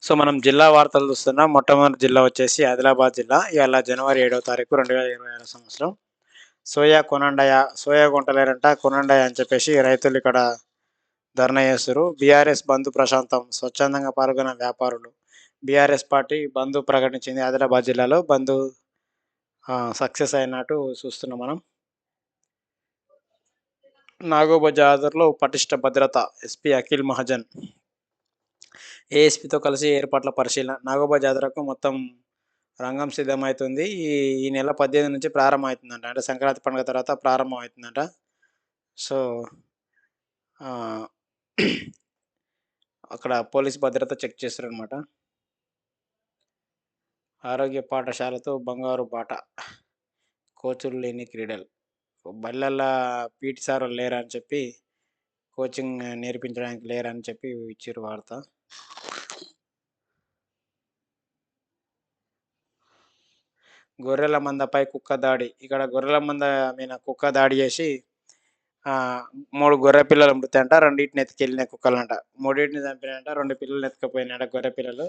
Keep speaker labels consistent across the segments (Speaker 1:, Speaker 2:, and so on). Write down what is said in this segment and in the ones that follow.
Speaker 1: So, మనం జిల్లా వార్తలు చూస్తున్నాం. మొట్టమొదటి జిల్లా వచ్చేసి ఆదిలాబాద్ జిల్లా. ఇయాల జనవరి 7వ తారీఖు 2026 సంవత్సరం. సోయా కొంటలేరంట, కొనండాయి అని చెప్పేసి రైతులు ఇక్కడ ధర్నా చేస్తుర్రు. బీఆర్ఎస్ బంద్ ప్రశాంతం. స్వచ్ఛందంగా పాల్గొన్న వ్యాపారులు. బీఆర్ఎస్ పార్టీ బంద్ ప్రకటించింది. ఆదిలాబాద్ జిల్లాలో బంద్ సక్సెస్ అయినట్టు చూస్తున్నాం మనం. నాగోబా జాతరలో పటిష్ట భద్రత. ఎస్పీ అఖిల్ మహాజన్ ఏఎస్పీతో కలిసి ఏర్పాట్ల పరిశీలన. నాగోబా జాతరకు మొత్తం రంగం సిద్ధమవుతుంది. ఈ ఈ నెల 18 నుంచి ప్రారంభమవుతుందంట. అంటే సంక్రాంతి పండుగ తర్వాత ప్రారంభమవుతుందంట. సో, ఆహ్, అక్కడ పోలీస్ భద్రత చెక్ చేస్తారనమాట. ఆరోగ్య పాఠశాలతో బంగారు బాట. కోచులు లేని క్రీడలు. బళ్ళల్ల పీటీ సారోళ్ళు లేరని చెప్పి, కోచింగ్ నేర్పించడానికి లేరని చెప్పి ఇచ్చిర్రు వార్త. గొర్రెల మందపై కుక్క దాడి. ఇక్కడ గొర్రెల మంద మీద కుక్క దాడి చేసి 3 గొర్రె పిల్లలు మృతి అంట. రెండిటిని ఎత్తుకెళ్ళినాయి కుక్కలంట. మూడిటిని చంపినాయంట. 2 పిల్లల్ని ఎత్తుకుపోయినాయంట గొర్రె పిల్లలు.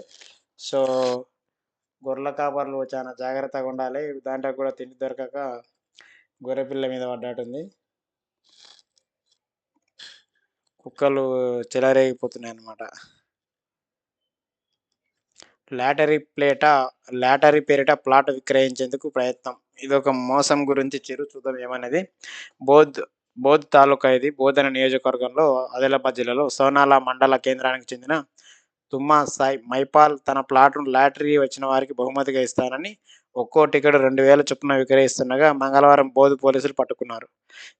Speaker 1: సో, గొర్రెల కాపరులు చాలా జాగ్రత్తగా ఉండాలి. దాంట్లో కూడా తిండి దొరకక గొర్రె పిల్ల మీద పడ్డట్టుంది. కుక్కలు చెలరేగిపోతున్నాయన్నమాట. లాటరీ పేరిట ప్లాట్ విక్రయించేందుకు ప్రయత్నం. ఇదొక మోసం గురించి చూద్దాం ఏమనేది. బోధ్ బోధ్ తాలూకా ఇది. బోధన నియోజకవర్గంలో ఆదిలాబాద్ జిల్లాలో సోనాల మండల కేంద్రానికి చెందిన తుమ్మా సాయి మైపాల్ తన ప్లాట్‌ను లాటరీ వచ్చిన వారికి బహుమతిగా ఇస్తానని ఒక్కో టికెట్ 2000 చొప్పున విక్రయిస్తుండగా మంగళవారం బోధ్ పోలీసులు పట్టుకున్నారు.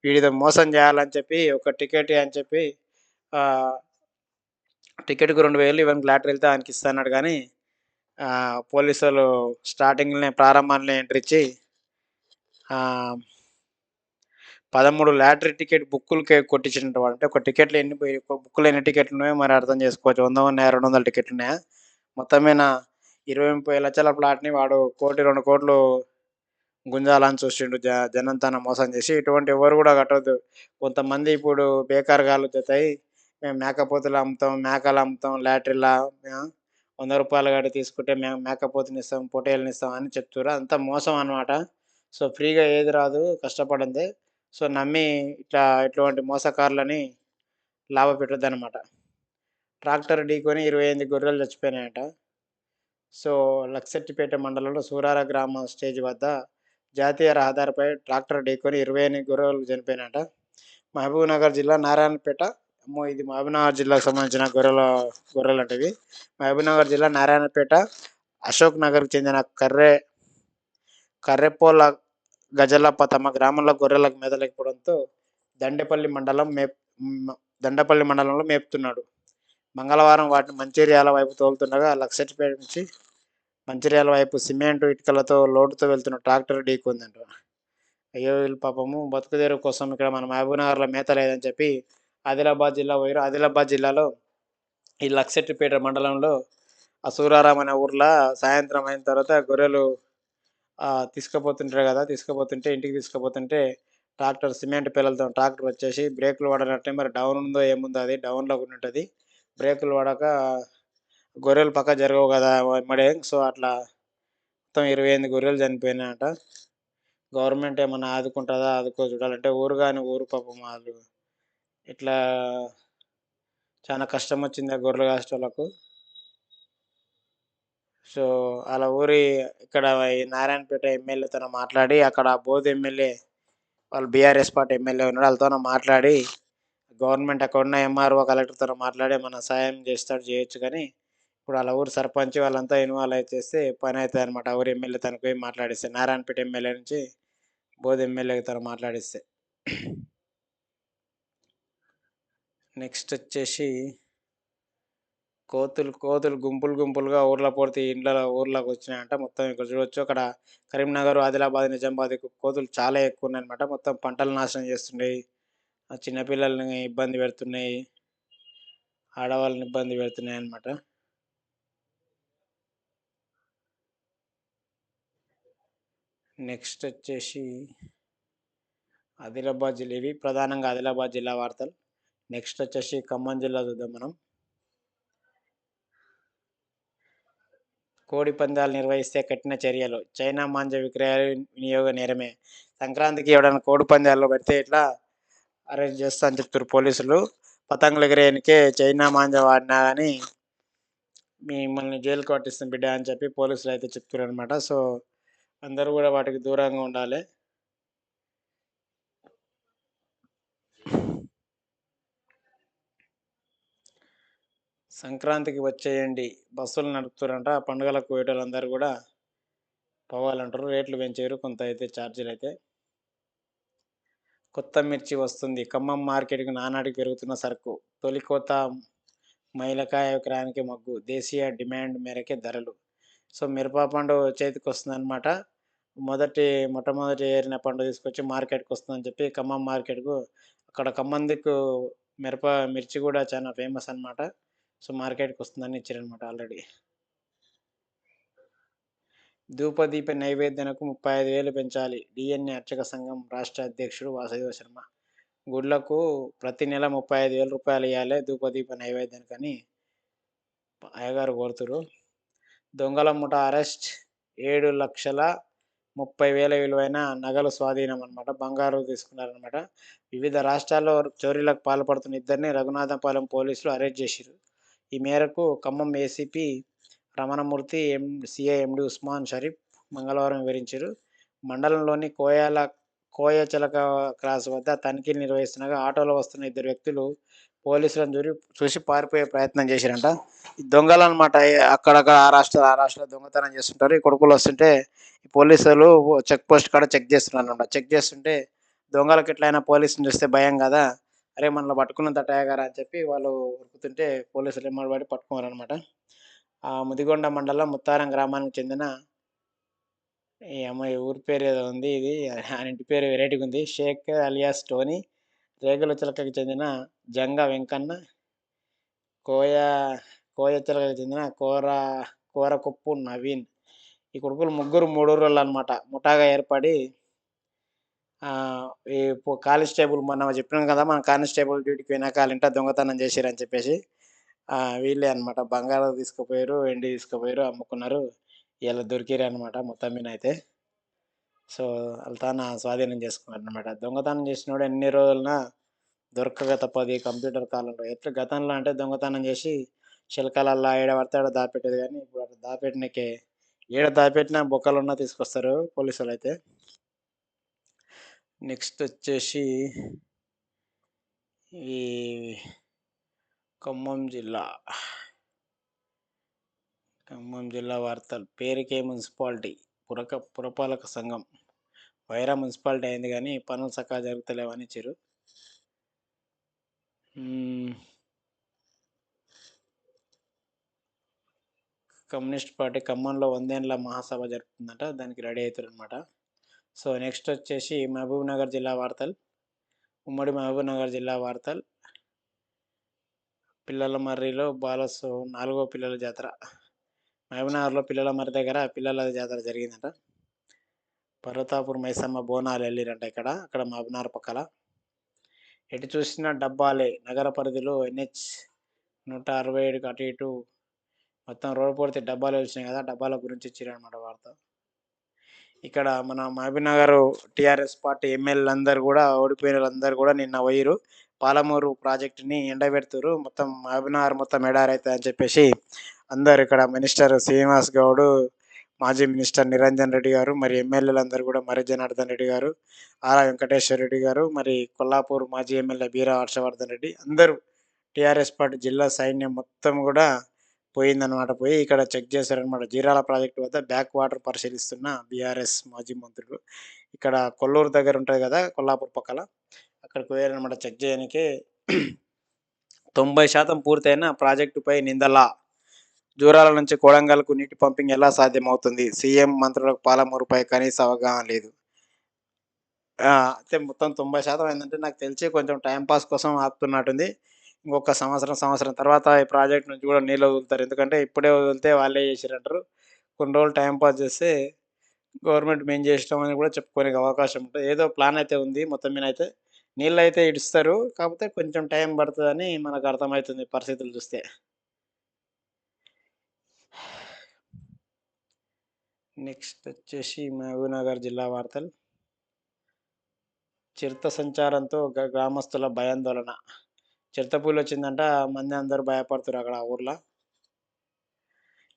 Speaker 1: వీడితో మోసం చేయాలని చెప్పి ఒక టికెట్ అని చెప్పి ఆహ్, టికెట్‌కి 2000 ఇవనికి లాటరీ ఎళ్తే ఆయనకి ఇస్తా అన్నాడు గానీ పోలీసోళ్ళు ప్రారంభంలోనే ఎంట్రీ ఇచ్చి ఆహ్, 13 లాటరీ టికెట్ బుక్కులకే కొట్టించిండంట వాడు. అంటే ఒక టికెట్‌లో ఒక బుక్‌లో ఎన్ని టికెట్లున్నాయో మరి అర్థం చేసుకోవచ్చు. 100 ఉన్నాయా? 200 టికెట్లున్నాయా? మొత్తం మీద 20, 30 లక్షల ప్లాట్‌ని వాడు 1,00,00,000, 2,00,00,000 గుంజాలని చూసిండు. జనంతోని మోసం చేసి. ఇటువంటి ఎవరు గూడా కట్టొద్దు. కొంతమంది ఇప్పుడు బేకార్గాళ్ళు జతయి మేము మేకపోతులు అమ్ముతాం, మేకలు అమ్ముతాం లాటరీలా ఆ! రూ. 100 కట్టి తీసుకుంటే మేము మేకపోతునిస్తాం, పొట్టేలునిస్తాం అని చెప్తుర్రు. అదంతా మోసం అన్నమాట. సో, ఫ్రీగా ఏది రాదు కష్టపడందే. సో, నమ్మి ఇటువంటి మోసకారులని లాభపెట్టొద్దన్నమాట. ట్రాక్టర్ ఢీకొని 28 గొర్రెలు చచ్చిపోయినాయట. సో, లక్సెట్టిపేట మండలంలో సూరార గ్రామ స్టేజ్ వద్ద జాతీయ రహదారిపై ట్రాక్టర్ ఢీకొని 28 గొర్రెలు చనిపోయినాయట. మహబూబ్‌నగర్ జిల్లా నారాయణపేట. అమ్మో! ఇది మహబూబ్‌నగర్ జిల్లాకు సంబంధించిన గొర్రెలంట ఇవి. మహబూబ్‌నగర్ జిల్లా నారాయణపేట, అశోక్ నగర్‌కి చెందిన కర్రెపోల గజలప్ప తమ గ్రామంలో గొర్రెలకు మేతలేకపోవడంతో దండేపల్లి మండలం మేప్ హ్మ్. దండపల్లి మండలంలో మేపుతున్నాడు. మంగళవారం వాటిని మంచిర్యాల వైపు తోలుతుండగా లక్షెట్టిపేట నుంచి మంచిర్యాల వైపు సిమెంటు ఇటుకలతో లోడుతో వెళ్తున్న ట్రాక్టర్ ఢీకొందంట. అయ్యో! వీళ్ళు పాపము బతుకుదెరువు కోసం ఇక్కడ మన మహబూబ్‌నగర్‌లో మేత లేదని చెప్పి ఆదిలాబాద్ జిల్లా పోయిర్రు. ఆదిలాబాద్ జిల్లాలో ఈ లక్షెట్టిపేట మండలంలో సూరారం అనే ఊర్లో సాయంత్రం అయిన తర్వాత గొర్రెలు తీసుకుపోతుంటారు గదా! ఇంటికి తీసుకుపోతుంటే సిమెంట్ పెల్లలతో ట్రాక్టర్ వచ్చేసి బ్రేకులు పడనట్టే మరి డౌన్ ఉందో ఏముందో అది డౌన్‌లో ఉండుంటది. బ్రేకులు పడక గొర్రెలు పక్కకు జరగవు గదా! ఎమ్మడే. సో, అట్లా మొత్తం 28 గొర్రెలు చనిపోయినాయట. గవర్నమెంట్ ఏమన్నా ఆదుకుంటదా? చూడాలంటే ఊరు గాని ఊరు పాపం వాళ్ళు ఇట్లా చాలా కష్టమొచ్చింది ఆ గొర్రెలు కాసేటోళ్ళకు. సో, ఆళ్ళ ఇక్కడ ఈ నారాయణపేట ఎమ్మెల్యేతోని మాట్లాడి అక్కడ బోధ్ ఎమ్మెల్యే వాళ్ళు బీఆర్ఎస్ పార్టీ ఎమ్మెల్యే ఉన్నాడు. ఆళ్ళతోని మాట్లాడి గవర్నమెంట్ అక్కడున్న ఎంఆర్ఓ, కలెక్టర్‌తోని మాట్లాడి ఏమన్నా సాయం చేయొచ్చు గానీ, ఇప్పుడు ఆళ్ళ ఊరు సర్పంచ్ వాళ్ళంతా ఇన్వాల్వ్ అయి చేస్తే పనయితదనమాట. ఆ ఊరు ఎమ్మెల్యేతోని పోయి మాట్లాడిస్తే. నారాయణపేట ఎమ్మెల్యే నుంచి బోధ్ ఎమ్మెల్యేతోని మాట్లాడిస్తే. నెక్స్టొచ్చేసి కోతులు గుంపులుగా ఊర్లోకొచ్చినాయంట. మొత్తం ఇక్కడ చూడొచ్చు. అక్కడ కరీంనగర్, ఆదిలాబాద్, నిజామాబాద్ కోతులు చాలా ఎక్కువున్నాయన్నమాట. మొత్తం పంటలు నాశనం చేస్తున్నాయి. చిన్న పిల్లల్ని ఇబ్బంది పెడుతున్నాయి. ఆడవాళ్ళని ఇబ్బంది పెడుతున్నాయన్నమాట. నెక్స్టొచ్చేసి ఇవి ప్రధానంగా ఆదిలాబాద్ జిల్లా వార్తలు. నెక్స్టొచ్చేసి ఖమ్మం జిల్లా చూద్దాం మనం. కోడి పందాలు నిర్వహిస్తే కఠిన చర్యలు. చైనా మాంజ విక్రయాలు వినియోగ నేరమే. సంక్రాంతికి ఎవడైనా కోడి పందాల్లో పెడితే ఇట్లా అరెస్ట్ చేస్తా అని చెప్తున్నారు పోలీసులు. పతంగులు ఎగిరేయనికే చైనా మాంజ వాడినా కానీ మిమ్మల్ని జైలుకి పట్టిస్తాం బిడ్డ అని చెప్పి పోలీసులు అయితే చెప్తున్నారు అనమాట. సో అందరూ కూడా వాటికి దూరంగా ఉండాలి. సంక్రాంతికి వచ్చేయండి బస్సులు నడుపుతారంట. పండుగలకు పోయేటోళ్ళందరూ కూడా పోవాలంటారు. రేట్లు పెంచారు కొంత అయితే ఛార్జీలు అయితే. కొత్త మిర్చి వస్తుంది. ఖమ్మం మార్కెట్‌కి నానాటికి పెరుగుతున్న సరుకు. తొలి కోత మైలకాయ విక్రయానికి మొగ్గు. దేశీయ డిమాండ్ మేరకే ధరలు. సో మిరప పండు చేతికొస్తుందనమాట. మొట్టమొదటి ఏరిన పండు తీసుకొచ్చి మార్కెట్‌కొస్తుందని చెప్పి ఖమ్మం మార్కెట్‌కు అక్కడ ఖమ్మం దిక్కు మిర్చి కూడా చాలా ఫేమస్ అనమాట. సో మార్కెట్‌కొస్తుందని ఇచ్చారనమాట ఆల్రెడీ. ధూపదీప నైవేద్యానికి 35,000 పెంచాలి. డీఎన్ఏ అర్చక సంఘం రాష్ట్ర అధ్యక్షుడు వాసుదేవ శర్మ. గుడ్లకు ప్రతి నెల 35,000 రూపాయలు ఇవ్వాలి ధూపదీప నైవేద్యానికని అయ్యగారు కోరుతురు. దొంగల ముఠా అరెస్ట్. 7,30,000 విలువైన నగలు స్వాధీనం అనమాట. బంగారు తీసుకున్నారనమాట. వివిధ రాష్ట్రాల్లో చోరీలకు పాల్పడుతున్న ఇద్దరిని రఘునాథపాలెం పోలీసులు అరెస్ట్ చేసిరు. ఈ మేరకు ఖమ్మం ఏసీపీ రమణమూర్తి, సీఐ ఎండి ఉస్మాన్ షరీఫ్ మంగళవారం వివరించారు. మండలంలోని కోయచిలక క్రాస్ వద్ద తనిఖీలు నిర్వహిస్తుండగా ఆటోలో వస్తున్న ఇద్దరు వ్యక్తులు పోలీసులను చూసి పారిపోయే ప్రయత్నం చేశారంట. ఈ దొంగలు అనమాట. అక్కడక్కడ ఆ రాష్ట్ర దొంగతనం చేస్తుంటారు. ఈ కొడుకులు వస్తుంటే ఈ పోలీసులు చెక్ పోస్ట్ కాడ చెక్ చేస్తున్నారు అనమాట. చెక్ చేస్తుంటే దొంగలకు ఎట్లయినా పోలీసుని చూస్తే భయం కదా. అరే మనల్ని పట్టుకున్న తటయగారా అని చెప్పి వాళ్ళు ఉరుకుతుంటే పోలీసులు ఎమ్మడి పడి పట్టుకున్నారనమాట. ముదిగొండ మండలం ముత్తారం గ్రామానికి చెందిన ఈ అమ్మాయి ఊరి పేరు ఏదో ఉంది. ఇది ఆయన ఇంటి పేరు వెరైటీగా ఉంది. షేక్ అలియాస్ టోనీ, రేగుల చిలకకి చెందిన జంగ వెంకన్న, కోయ కోయచిలకకి చెందిన కోరకొప్పు నవీన్. ఈ కొడుకులు ముగ్గురు మూడూరోళ్ళు అనమాట. ముఠాగా ఏర్పడి ఈ కానిస్టేబుల్ మొన్న చెప్పినాం కదా మన కానిస్టేబుల్ డ్యూటీకి పోయినాక వాళ్ళ ఇంట దొంగతనం చేసిరని చెప్పేసి వీళ్ళే అనమాట. బంగారం తీసుకుపోయారు, వెండి తీసుకుపోయారు, అమ్ముకున్నారు. ఇలా దొరికిరు అనమాట మొత్తం మీద అయితే. సో వాళ్ళ స్వాధీనం చేసుకున్నారు అనమాట. దొంగతనం చేసినోడు ఎన్ని రోజులన దొరకక తప్పదు ఈ కంప్యూటర్ కాలంలో. ఎట్లా గతంలో అంటే దొంగతనం చేసి చిలకలల్లా ఏడ పడితే ఆడ దాపెట్టేది. కానీ ఇప్పుడు అట్లా దాపెట్టినకే ఏడ దాపెట్టినా బొక్కలున్నా తీసుకొస్తారు పోలీసులు అయితే. నెక్స్ట్ వచ్చేసి ఈ ఖమ్మం జిల్లా వార్తలు. పేరుకే మున్సిపాలిటీ పురపాలక సంఘం వైరా మున్సిపాలిటీ అయింది కానీ పనులు చక్కగా జరుగుతలేవని ఇచ్చారు. కమ్యూనిస్ట్ పార్టీ ఖమ్మంలో 100 ఏళ్ల మహాసభ జరుపుతుందట. దానికి రెడీ అవుతారు అనమాట. సో నెక్స్ట్ వచ్చేసి మహబూబ్నగర్ జిల్లా వార్తలు. ఉమ్మడి మహబూబ్నగర్ జిల్లా వార్తలు. పిల్లల మర్రిలో 4వ పిల్లల జాతర. మహబూబ్నగర్లో పిల్లల మర్రి దగ్గర పిల్లల జాతర జరిగిందట. పర్వతాపూర్ మైసమ్మ బోనాలు వెళ్ళిరంట. అక్కడ మహబూబ్నగర్ పక్కల. ఎటు చూసినా డబ్బాలే. నగర పరిధిలో NH 167 అటు ఇటు మొత్తం రోడ్డు పూర్తి డబ్బాలు వచ్చినాయి కదా. డబ్బాల గురించి ఇచ్చారనమాట వార్త. ఇక్కడ మన మహబూబ్నగర్ టీఆర్ఎస్ పార్టీ ఎమ్మెల్యేలందరూ కూడా ఓడిపోయిన వాళ్ళందరూ కూడా నిన్న పోయిరు. పాలమూరు ప్రాజెక్టుని ఎండబెడుతురు. మొత్తం మహబూబ్నగర్ మొత్తం ఎడారైతుంది అని చెప్పేసి అందరు ఇక్కడ మినిస్టర్ శ్రీనివాస్ గౌడ్, మాజీ మినిస్టర్ నిరంజన్ రెడ్డి గారు, మరి ఎమ్మెల్యేలందరూ కూడా మర్రి జనార్దన్ రెడ్డి గారు, ఆర్ వెంకటేశ్వర రెడ్డి గారు, మరి కొల్లాపూర్ మాజీ ఎమ్మెల్యే బీరా హర్షవర్ధన్ రెడ్డి అందరూ టీఆర్ఎస్ పార్టీ జిల్లా సైన్యం మొత్తం కూడా పోయిందనమాట. పోయి ఇక్కడ చెక్ చేశారనమాట. జీరాల ప్రాజెక్టు వద్ద బ్యాక్ వాటర్ పరిశీలిస్తున్న బీఆర్ఎస్ మాజీ మంత్రులు. ఇక్కడ కొల్లూరు దగ్గర ఉంటుంది కదా కొల్లాపూర్ పక్కల, అక్కడికి పోయారనమాట చెక్ చేయడానికి. 90% పూర్తయిన ప్రాజెక్టుపై నిందల. జూరాల నుంచి కొడంగల్కు నీటి పంపింగ్ ఎలా సాధ్యమవుతుంది? సీఎం మంత్రులకు పాలమూరుపై కనీస అవగాహన లేదు. అయితే మొత్తం 90% ఏంటంటే నాకు తెలిసి కొంచెం టైంపాస్ కోసం ఆపుతున్నట్టుంది. ఇంకొక సంవత్సరం తర్వాత ఈ ప్రాజెక్ట్ నుంచి కూడా నీళ్ళు వదులుతారు. ఎందుకంటే ఇప్పుడే వదిలితే వాళ్ళే చేసిరంటారు. కొన్ని రోజులు టైంపాస్ చేస్తే గవర్నమెంట్ మేము చేసినామని కూడా చెప్పుకోనికి అవకాశం ఉంటుంది. ఏదో ప్లాన్ అయితే ఉంది. మొత్తం మీద అయితే నీళ్ళు అయితే ఇడుస్తారు. కాకపోతే కొంచెం టైం పడుతుందని మనకు అర్థమవుతుంది పరిస్థితులు చూస్తే. నెక్స్ట్ వచ్చేసి మహబూబ్‌నగర్ జిల్లా వార్తలు. చిరుత సంచారంతో గ్రామస్తుల భయాందోళన. చిరుతపులొచ్చిందంట. మంది అందరూ భయపడుతుర్రు అక్కడ ఆ ఊర్ల.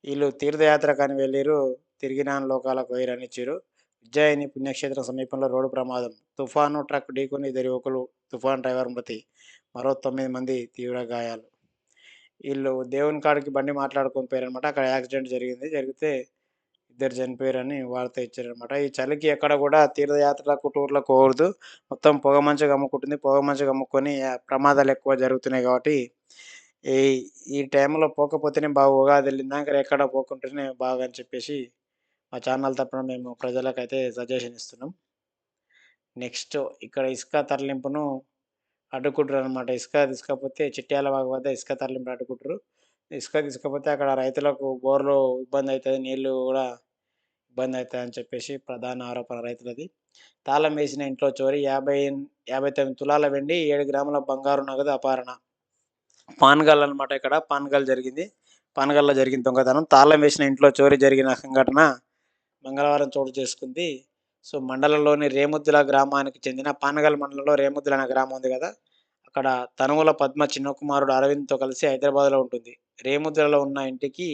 Speaker 1: ఈళ్ళు తీర్థయాత్రకని వెళ్ళిర్రు. తిరిగినాను లోకాలకు పోయిరనిచ్చిర్రు. ఉజ్జయిని పుణ్యక్షేత్రం సమీపంలో రోడ్డు ప్రమాదం. తుఫాను ట్రక్ ఢీకొని ఇద్దరు యువకులు, తుఫాన్ డ్రైవర్ మృతి. మరో 9 మంది తీవ్ర గాయాలు. ఈళ్ళు దేవుని కాడికి బండి మాట్లాడుకొని పోయారనమాట. అక్కడ యాక్సిడెంట్ జరిగింది. జరిగితే ఇద్దరు చనిపోయారని వార్త ఇచ్చారనమాట. ఈ చలికి ఎక్కడ గూడా తీర్థయాత్రలకు, టూర్‌లకు పోవద్దు. మొత్తం పొగమంచు కమ్ముకుంటుంది. పొగమంచు కమ్ముకొని ప్రమాదాలెక్కువ జరుగుతున్నాయి గాబట్టి, ఈ ఈ టైంలో పోకపోతేనే బాగు. ఉగాది ఎళ్ళిందాక ఎక్కడ పోకుంటేనే బాగు అని చెప్పేసి మా ఛానల్ తరపున మేము ప్రజలకైతే సజెషన్ ఇస్తున్నాం. నెక్స్ట్ ఇక్కడ ఇసుక తరలింపును అడ్డుకుంటుర్రనమాట. ఇసుక తీసుకపోతే చిట్యాలవాగు వద్ద ఇసుక తరలింపుని అడ్డుకుంటుర్రు. ఇసుక తీసుకపోతే అక్కడ రైతులకు బోర్‌లో ఇబ్బందయితది. నీళ్ళు గూడా ఇబ్బందయితదని చెప్పేసి ప్రధాన ఆరోపణ రైతులది. తాళం వేసిన ఇంట్లో చోరీ 59 తులాల వెండి, 7 గ్రాముల బంగారు నగదు అపహరణ. పాన్గల్ అనమాట ఇక్కడ. పాన్గల్ జరిగింది. పాన్గల్‌లో జరిగిన దొంగతనం. తాళం వేసిన ఇంట్లో చోరీ జరిగిన సంఘటన మంగళవారం చోటు చేసుకుంది. సో, మండలంలోని రేముద్దుల గ్రామానికి చెందిన పానగల్ మండలంలో రేముద్దుల అనే గ్రామం ఉంది గదా! అక్కడ తనువుల పద్మ చిన్న కుమారుడు అరవింద్‌తో కలిసి హైదరాబాద్‌లో ఉంటుంది. రేముద్దులలో ఉన్న ఇంటికి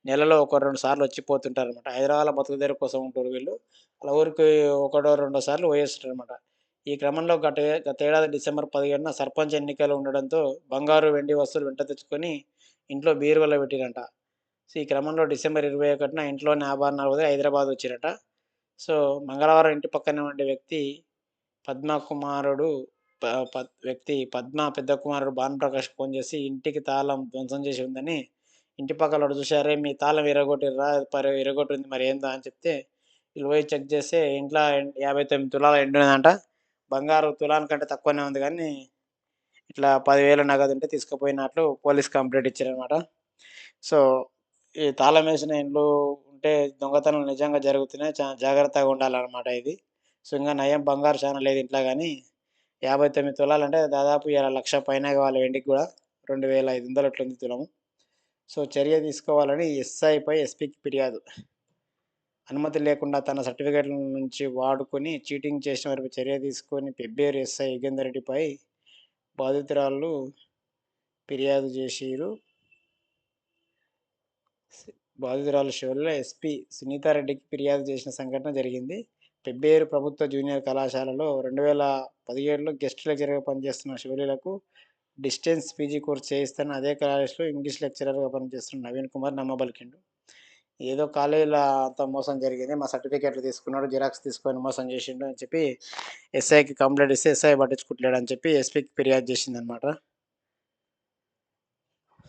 Speaker 1: నెలలో 2 సార్లు వచ్చిపోతుంటారనమాట. హైదరాబాద్‌లో బతుకుదెరువు కోసం ఉంటుర్రు వీళ్ళు. అలా ఊరికి ఒకటో, రెండో సార్లు పోయేస్తుంటారనమాట. ఈ క్రమంలో గతేడాది డిసెంబర్ 15న సర్పంచ్ ఎన్నికలు ఉండడంతో బంగారు, వెండి వస్తువులు వెంట తెచ్చుకొని ఇంట్లో బీరువాలో పెట్టిర్రంట. సో, ఈ క్రమంలో డిసెంబర్ 21న ఇంట్లోని ఆభరణాలు వదిలి హైదరాబాద్ వచ్చిరట. సో, మంగళవారం ఇంటి పక్కనే ఉండే వ్యక్తి పద్మ కుమారుడు ప పద్ వ్యక్తి పద్మ పెద్ద కుమారుడు భానుప్రకాష్‌కి ఫోన్ చేసి ఇంటికి తాళం ధ్వంసం చేసి ఉందని ఇంటి పక్కలోడు చూసి, "అరేయ్! మీ తాళం ఇరగొట్టిర్రా ఇరగొట్టింది మరి ఏందా?" అని చెప్తే వీళ్ళు పోయి చెక్ చేస్తే ఇంట్ల 59 తులాల ఎండున్నదంట. బంగారు తులానికంటే తక్కువనే ఉంది గానీ, ఇట్లా 10,000 నగదుంటే తీసుకుపోయినట్లు పోలీస్ కంప్లెయింట్ ఇచ్చిరనమాట. సో, ఈ తాళమేసిన ఇండ్లు ఉంటే దొంగతనాలు నిజంగా జరుగుతున్నాయి. జాగ్రత్తగా ఉండాలనమాట ఇది. సో, ఇంగా నయం బంగారు చానా లేదు ఇంట్ల గానీ, 59 తులాలంటే దాదాపు ఇయాల 1,00,000 పైనే కావాలి వెండికి గూడా. 2,500 అట్లుంది తులము. సో, చర్య తీసుకోవాలని ఎస్ఐపై ఎస్పీకి ఫిర్యాదు. అనుమతి లేకుండా తన సర్టిఫికేట్‌ల నుంచి వాడుకొని చీటింగ్ చేసిన వారిపై చర్య తీసుకొని పెబ్బేరు ఎస్ఐ యుగేందర్ రెడ్డిపై బాధితురాలు ఫిర్యాదు చేసిర్రు. బాధితురాలు షోలో ఎస్పీ సునీతారెడ్డికి ఫిర్యాదు చేసిన సంఘటన జరిగింది. పెబ్బేరు ప్రభుత్వ జూనియర్ కళాశాలలో 2017లో గెస్ట్ లెక్చరర్‌గా పనిచేస్తున్న షోలీలకు డిస్టెన్స్ పీజీ కోర్స్ చేయిస్తానని అదే కాలేజ్‌లో ఇంగ్లీష్ లెక్చరర్‌గా పనిచేస్తున్న నవీన్ కుమార్ నమ్మబలికిండు. ఏదో కాలేజీలో అంతా మోసం జరిగింది. మా సర్టిఫికేట్‌లు తీసుకున్నాడు, జిరాక్స్ తీసుకొని మోసం చేసిండు అని చెప్పి ఎస్ఐకి కంప్లెయింట్ ఇస్తే ఎస్ఐ పట్టించుకుంటలేడని చెప్పి ఎస్పీకి ఫిర్యాదు చేసిందనమాట.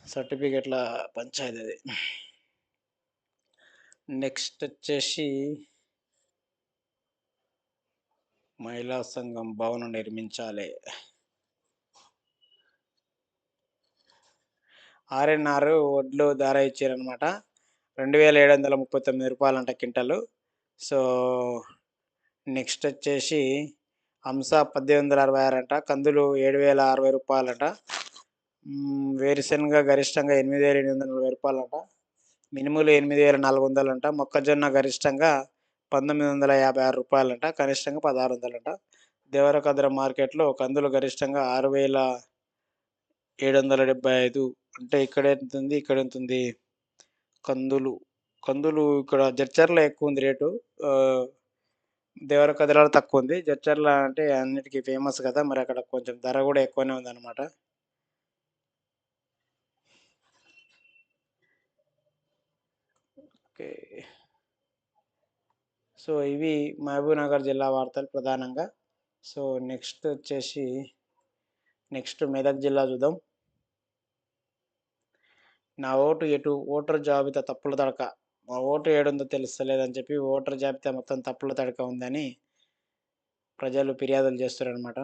Speaker 1: సర్టిఫికేట్‌ల పంచాయతీ అది. నెక్స్ట్ వచ్చేసి మహిళా సంఘం భవనం నిర్మించాలి. ఆర్ఎన్ఆర్ వడ్లు ధర ఇచ్చిరనమాట. రూ. 2,739 క్వింటాలు. సో, నెక్స్ట్ వచ్చేసి హంస 1,866 అంట. కందులు రూ. 7,060 వేరుశెనగ గరిష్టంగా రూ. 8,840 మినుములు 8,400 మొక్కజొన్న గరిష్టంగా రూ. 1,956 కనిష్టంగా 1,600 దేవరకద్ర మార్కెట్‌లో కందులు గరిష్టంగా 6,775 అంటే ఇక్కడెంతుంది? ఇక్కడెంతుంది? కందులు, కందులు ఇక్కడ జడ్చర్ల ఎక్కువుంది రేటు. ఆహ్, దేవరకద్రలో తక్కువుంది. జడ్చర్ల అంటే అన్నిటికి ఫేమస్ గదా! మరి అక్కడ కొంచెం ధర గూడా ఎక్కువనే ఉందన్నమాట. ఓకే. సో, ఇవి మహబూబ్‌నగర్ జిల్లా వార్తలు ప్రధానంగా. సో, నెక్స్ట్ వచ్చేసి నెక్స్ట్ మెదక్ జిల్లా చూద్దాం. నా ఓటు ఎటు? ఓటర్ జాబితా తప్పుల తడక. మా ఓటు ఏడుందో తెలుస్తలేదని చెప్పి ఓటర్ జాబితా మొత్తం తప్పుల తడక ఉందని ప్రజలు ఫిర్యాదులు చేస్తుర్రనమాట.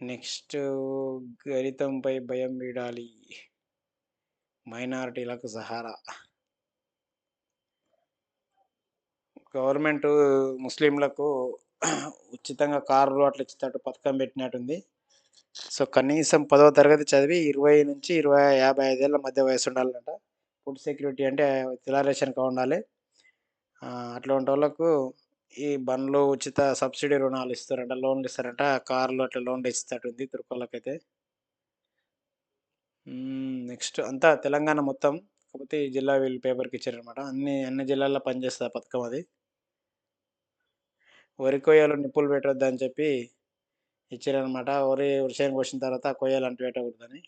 Speaker 1: నెక్స్ట్ గణితంపై భయం వీడాలి. మైనారిటీలకు సహారా. గవర్నమెంటు ముస్లింలకు ఉచితంగా కార్లు అట్లా ఇచ్చేటట్టు పథకం పెట్టినట్టుంది. సో, కనీసం 10వ తరగతి చదివి 20-55 ఏళ్ల మధ్య వయస్సు ఉండాలంట. ఫుడ్ సెక్యూరిటీ అంటే తెల్ల రేషన్‌గా ఉండాలి. అట్లాంటోళ్ళకు ఈ బండ్లు ఉచిత సబ్సిడీ రుణాలు ఇస్తారంట. లోన్‌లు ఇస్తారంట. కార్లు అట్లా లోన్‌లు ఇచ్చేటట్టుంది తుర్కోళ్ళకైతే. నెక్స్ట్ అంతా తెలంగాణ మొత్తం. కాకపోతే ఈ జిల్లా వీళ్ళు పేపర్‌కి ఇచ్చారనమాట. అన్ని జిల్లాల్లో పనిచేస్తది ఆ పథకం అది. వరి కొయ్యలో నిప్పులు పెట్టొద్దని చెప్పి ఇచ్చారనమాట. వరి కోసిన తర్వాత ఆ కొయ్యలు అంటుపెట్టకూడదని.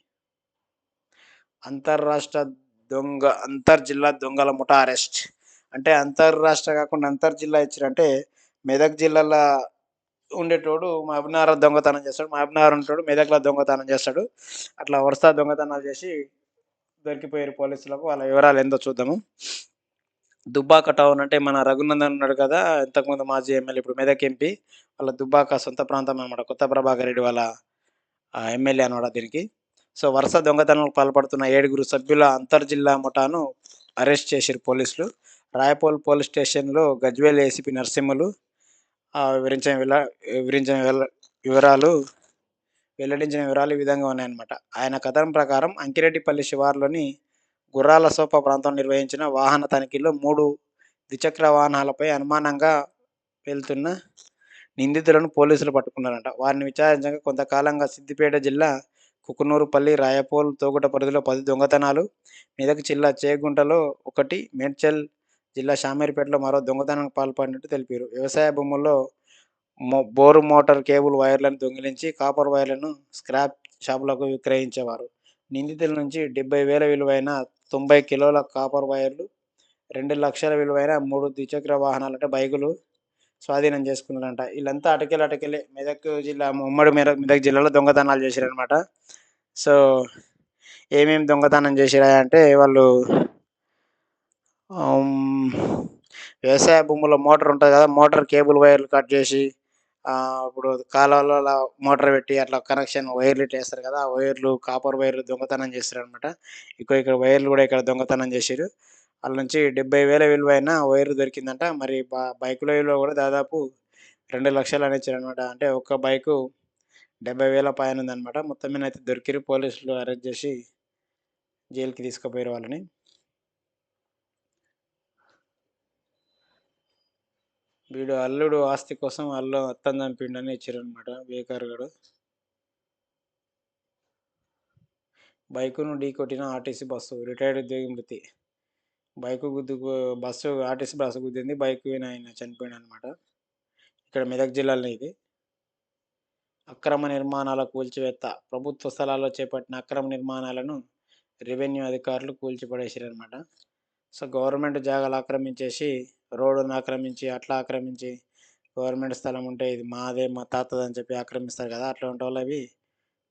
Speaker 1: అంతర్రాష్ట్ర అంతర్జిల్లా దొంగల ముఠా అరెస్ట్. అంటే అంతర్రాష్ట్ర కాకుండా అంతర్జిల్లా ఇచ్చిరంటే మెదక్ జిల్లాలో ఉండేటోడు మహబూబ్‌నగర్‌లో దొంగతనం చేస్తాడు. మహబూబ్‌నగర్ ఉండేటోడు మెదక్‌లో దొంగతనం చేస్తాడు. అట్లా వరుస దొంగతనాలు చేసి దొరికిపోయారు పోలీసులకు. వాళ్ళ వివరాలేందో చూద్దాము. దుబ్బాక టౌన్ అంటే మన రఘునందన్ ఉన్నాడు కదా! ఇంతకుముందు మాజీ ఎమ్మెల్యే ఇప్పుడు మెదక్ ఎంపీ. వాళ్ళ దుబ్బాక సొంత ప్రాంతం అనమాట. కొత్త ప్రభాకర్ రెడ్డి వాళ్ళ ఎమ్మెల్యే అనమాట దీనికి. సో, వరుస దొంగతనాలకు పాల్పడుతున్న 7గురు సభ్యుల అంతర్జిల్లా ముఠాను అరెస్ట్ చేసిర్రు పోలీసులు. రాయపోల్ పోలీస్ స్టేషన్‌లో గజ్వేల్ ఏసీపీ నరసింహులు వివరించిన వివరించిన వివరాలు వెల్లడించిన వివరాలు ఈ విధంగా ఉన్నాయన్నమాట. ఆయన కథనం ప్రకారం అంకిరెడ్డిపల్లి శివారులోని గుర్రాలసోప ప్రాంతంలో నిర్వహించిన వాహన తనిఖీల్లో 3 ద్విచక్ర వాహనాలపై అనుమానంగా వెళ్తున్న నిందితులను పోలీసులు పట్టుకున్నారంట. వారిని విచారించగా కొంతకాలంగా సిద్దిపేట జిల్లా కుకునూరుపల్లి, రాయపోల్, తోగుట పరిధిలో 10 దొంగతనాలు, మెదక్ జిల్లా చేగుంటలో 1, మేడ్చల్ జిల్లా షామీర్పేటలో మరో దొంగతనానికి పాల్పడినట్టు తెలిపారు. వ్యవసాయ భూముల్లో బోరు మోటార్ కేబుల్ వైర్లను దొంగిలించి కాపర్ వైర్లను స్క్రాప్ షాపులకు విక్రయించేవారు. నిందితుల నుంచి 70,000 విలువైన 90 కిలోల కాపర్ వైర్లు, 2,00,000 విలువైన 3 ద్విచక్ర వాహనాలు అంటే బైకులు స్వాధీనం చేసుకున్నారంట. వీళ్ళంతా అటకెళ్ళే ఉమ్మడి మెదక్ జిల్లాలో దొంగతనాలు చేసిరనమాట. సో, ఏమేమి దొంగతనం చేసిరా అంటే వాళ్ళు హ్మ్. వ్యవసాయ భూముల్లో మోటార్ ఉంటది కదా! మోటార్ కేబుల్ వైర్లు కట్ చేసి ఇప్పుడు కాలువలలో మోటార్ పెట్టి అట్లా కనెక్షన్ వైర్లు ఇట్లేస్తారు కదా! ఆ వైర్లు కాపర్ వైర్లు దొంగతనం చేసిరనమాట. ఇక్కడ వైర్లు కూడా ఇక్కడ దొంగతనం చేసిర్రు. ఆళ్ళ నుంచి 70,000 విలువైన వైర్ దొరికిందంట. మరి బైకుల విలువ కూడా దాదాపు 2,00,000 అని ఇచ్చారనమాట. అంటే ఒక్క బైకు 70,000 పైనుందనమాట. మొత్తం మీద అయితే దొరికిర్రు. పోలీసులు అరెస్ట్ చేసి జైలుకి తీసుకుపోయారు వాళ్ళని. వీడు అల్లుడు ఆస్తి కోసం అత్తని చంపిండని ఇచ్చిరనమాట బేకార్ గాడు. బైకును ఢీకొట్టిన ఆర్టీసీ బస్సు. రిటైర్డ్ ఉద్యోగి మృతి. బైకు గుద్దుకు బస్సు ఆర్టీసీ బస్సు గుద్దింది. బైక్ మీద ఆయన చనిపోయాడనమాట. ఇక్కడ మెదక్ జిల్లాలో ఇది. అక్రమ నిర్మాణాల కూల్చివేత. ప్రభుత్వ స్థలాల్లో చేపట్టిన అక్రమ నిర్మాణాలను రెవెన్యూ అధికారులు కూల్చిపడేసిరనమాట. సో, గవర్నమెంట్ జాగాలు ఆక్రమించేసి, రోడ్డును ఆక్రమించి, అట్లా ఆక్రమించి, గవర్నమెంట్ స్థలం ఉంటే ఇది మాదే, మా తాతదని చెప్పి ఆక్రమిస్తారు కదా! అట్లాంటోళ్ళవి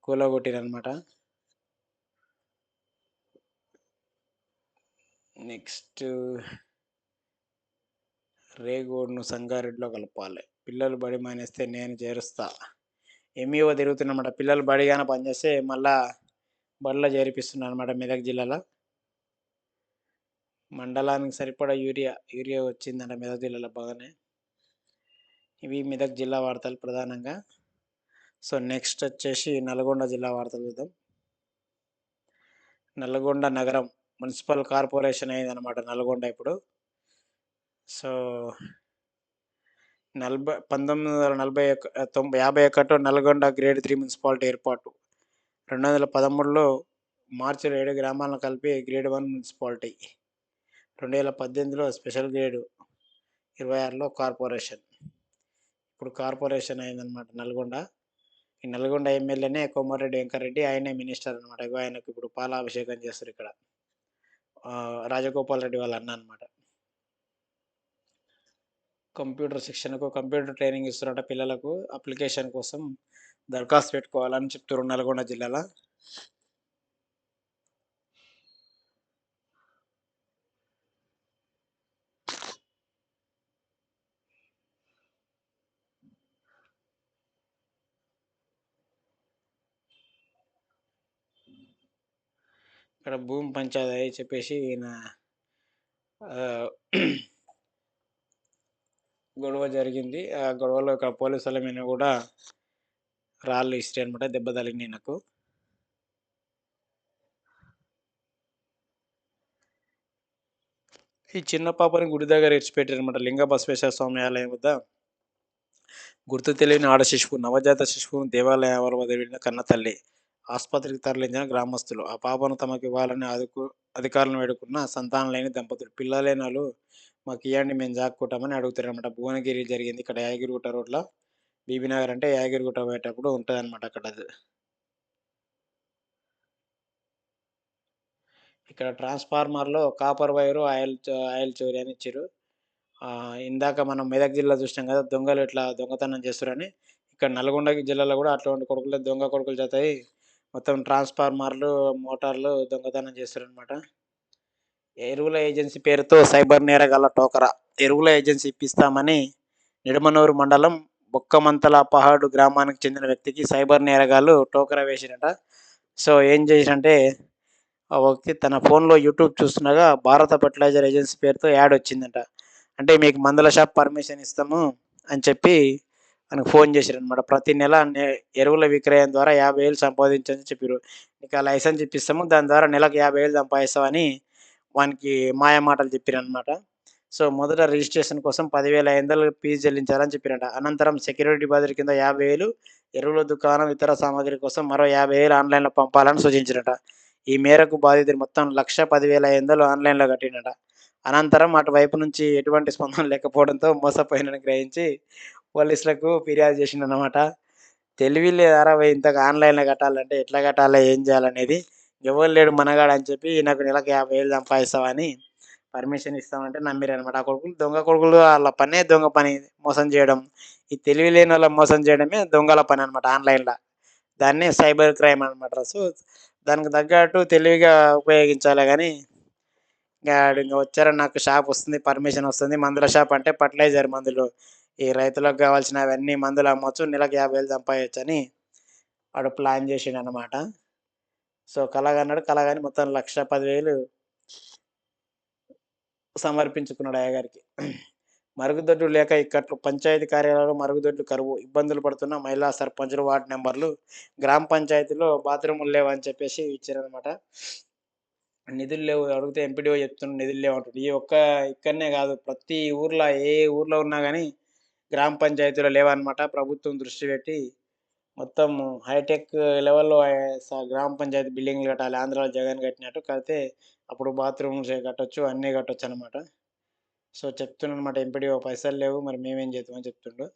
Speaker 1: కూలగొట్టిరనమాట. నెక్స్ట్ రేగోడ్ను సంగారెడ్డిలో కలపాలి. పిల్లలు బడి మానేస్తే నేను చేరుస్తా. ఎంఈఓ తిరుగుతున్నమాట. పిల్లలు బడిగాన పనిచేస్తే మళ్ళా బడిలో చేర్పిస్తున్నారనమాట మెదక్ జిల్లాలో. మండలానికి సరిపడా యూరియా వచ్చిందంట మెదక్ జిల్లాలో బాగానే. ఇవి మెదక్ జిల్లా వార్తలు ప్రధానంగా. సో, నెక్స్ట్ వచ్చేసి నల్గొండ జిల్లా వార్తలు చూద్దాం. నల్గొండ నగరం మున్సిపల్ కార్పొరేషన్ అయిందనమాట నల్గొండ ఇప్పుడు. సో, 1941 నల్గొండ గ్రేడ్ 3 మున్సిపాలిటీ ఏర్పాటు. 2013లో మార్చిలో 7 గ్రామాలను కలిపి గ్రేడ్ 1 మున్సిపాలిటీ. 2018లో స్పెషల్ గ్రేడ్, 26లో కార్పొరేషన్. ఇప్పుడు కార్పొరేషన్ అయిందనమాట నల్గొండ. ఈ నల్గొండ ఎమ్మెల్యేనే కోమటిరెడ్డి వెంకటరెడ్డి. ఆయనే మినిస్టర్ అనమాట. ఆయనకు ఇప్పుడు పాలాభిషేకం చేస్తారు ఇక్కడ. రాజగోపాల్ రెడ్డి వాళ్ళ అన్న అనమాట. కంప్యూటర్ ట్రైనింగ్ ఇస్తున్నారట పిల్లలకు. అప్లికేషన్ కోసం దరఖాస్తు పెట్టుకోవాలని చెప్తున్నారు నల్గొండ జిల్లాలో. ఇక్కడ భూమి పంచాయతీ చెప్పేసి ఈయన గొడవ జరిగింది. ఆ గొడవలో ఇక్కడ పోలీసుల మీద కూడా రాళ్ళు ఇసిరి అనమాట. దెబ్బ తగిలింది ఈయనకు. ఈ చిన్న పాపని గుడి దగ్గర ఇడిచిపెట్టారనమాట. లింగ బసవేశ్వర స్వామి ఆలయం వద్ద గుర్తు తెలియని ఆడ శిశువు, నవజాత శిశువును దేవాలయ ఆవరణ వదిలి వెళ్ళిన కన్నతల్లి. ఆస్పత్రికి తరలించిన గ్రామస్తులు. ఆ పాపను తమకివ్వాలని అధికారులను వేడుకున్న సంతానం లేని దంపతులు. పిల్లలేనోళ్ళు మాకియ్యండి మేము జాక్కుంటామని అడుగుతారనమాట. భువనగిరి జరిగింది. ఇక్కడ యాదగిరిగుట్ట రోడ్‌లో బీబీనగర్ అంటే యాదగిరిగుట్ట పోయేటప్పుడు ఉంటదనమాట అక్కడ అది. ఇక్కడ ట్రాన్స్‌ఫార్మర్‌లో కాపర్ వైరు ఆయిల్ చోరీ అని ఇచ్చిర్రు. ఇందాక మనం మెదక్ జిల్లా చూసినాం కదా! దొంగలు ఎట్లా దొంగతనం చేస్తుర్రని. ఇక్కడ నల్గొండ జిల్లాలో కూడా అటువంటి కొడుకులు దొంగ కొడుకులు జతయి మొత్తం ట్రాన్స్‌ఫార్మర్‌లు, మోటార్లు దొంగతనం చేస్తుర్రనమాట. ఎరువుల ఏజెన్సీ పేరుతో సైబర్ నేరగాళ్ల టోకరా. ఎరువుల ఏజెన్సీ ఇప్పిస్తామని నిడమనూరు మండలం బొక్కమంతల పహాడు గ్రామానికి చెందిన వ్యక్తికి సైబర్ నేరగాళ్లు టోకరా వేసిరట. సో, ఏం చేసిరంటే ఆ వ్యక్తి తన ఫోన్‌లో యూట్యూబ్ చూస్తుండగా భారత ఫెర్టిలైజర్ ఏజెన్సీ పేరుతో యాడ్ వచ్చిందంట. అంటే మీకు మందుల షాప్ పర్మిషన్ ఇస్తాము అని చెప్పి మనకు ఫోన్ చేసిరనమాట. ప్రతి నెల ఎరువుల విక్రయం ద్వారా 50,000 సంపాదించని చెప్పిర్రు. నీకు ఆ లైసెన్స్ ఇప్పిస్తాము. దాని ద్వారా నెలకు 50,000 సంపాదిస్తావని వానికి మాయ మాటలు చెప్పిరనమాట. సో, మొదట రిజిస్ట్రేషన్ కోసం 10,500 ఫీజు చెల్లించాలని చెప్పిరంట. అనంతరం సెక్యూరిటీ డిపాజిట్ కింద 50,000 ఎరువుల దుకాణం, ఇతర సామాగ్రి కోసం మరో 50,000 ఆన్‌లైన్‌లో పంపాలని సూచించిరట. ఈ మేరకు బాధితుడు మొత్తం 1,10,500 ఆన్‌లైన్‌లో కట్టిండట. అనంతరం అటువైపు నుంచి ఎటువంటి స్పందన లేకపోవడంతో మోసపోయానని గ్రహించి పోలీసులకు ఫిర్యాదు చేసిండనమాట. తెలివి లేదారా భయ్! ఇంతకు ఆన్‌లైన్‌లో కట్టాలంటే ఎట్లా కట్టాలా? ఏం చేయాలనేది. ఎవ్వడు లేడు మనగాడు అని చెప్పి నాకు నెలకు 50,000 సంపాదిస్తావని పర్మిషన్ ఇస్తామంటే నమ్మిరనమాట. ఆ కొడుకులు దొంగ కొడుకులు ఆళ్ళ పనే దొంగ పని. మోసం చేయడం. ఈ తెలివి లేనోళ్ళని మోసం చేయడమే దొంగల పననమాట ఆన్‌లైన్‌ల. దాన్నే సైబర్ క్రైమ్ అనమాట. సో, దానికి తగ్గట్టు తెలివిగా ఉపయోగించాలే గానీ, ఇంగ వచ్చారా నాకు షాపొస్తుంది, పర్మిషన్ వస్తుంది. మందుల షాప్ అంటే ఫర్టిలైజర్ మందులు. ఈ రైతులకు గావాల్సినవన్నీ మందులమ్మొచ్చు. నెలకు 50,000 సంపాదించని వాడు ప్లాన్ జేసిండనమాట. సో, కలగన్నాడు. కలగని మొత్తం 1,10,000 సమర్పించుకున్నాడు అయ్యగారికి. మరుగుదొడ్లు లేక ఇక్కట్లు. పంచాయతీ కార్యాలయంలో మరుగుదొడ్లు కరువు. ఇబ్బందులు పడుతున్న మహిళా సర్పంచులు, వార్డ్ మెంబర్లు. గ్రామ పంచాయతీలో బాత్రూములు లేవని చెప్పేసి ఇచ్చిరనమాట. నిధులు లేవు. అడిగితే ఎంపీడీఓ చెప్తుండు నిధులు లేవంటుండు. ఇక్కడనే గాదు ప్రతి ఊర్లో ఏ ఊర్లో ఉన్నా గాని గ్రామ పంచాయతీలో లేవన్నమాట. ప్రభుత్వం దృష్టి పెట్టి మొత్తం హైటెక్ లెవెల్‌లో గ్రామ పంచాయతీ బిల్డింగ్‌లు కట్టాలి. ఆంధ్రాలో జగన్ కట్టినట్టు కడితే అప్పుడు బాత్రూమ్స్ కట్టొచ్చు. అన్నీ కట్టొచ్చనమాట. సో, చెప్తుండనమాట ఎంపీడీఓ పైసలు లేవు మరి మేమేం చేద్దామని చెప్తుండు.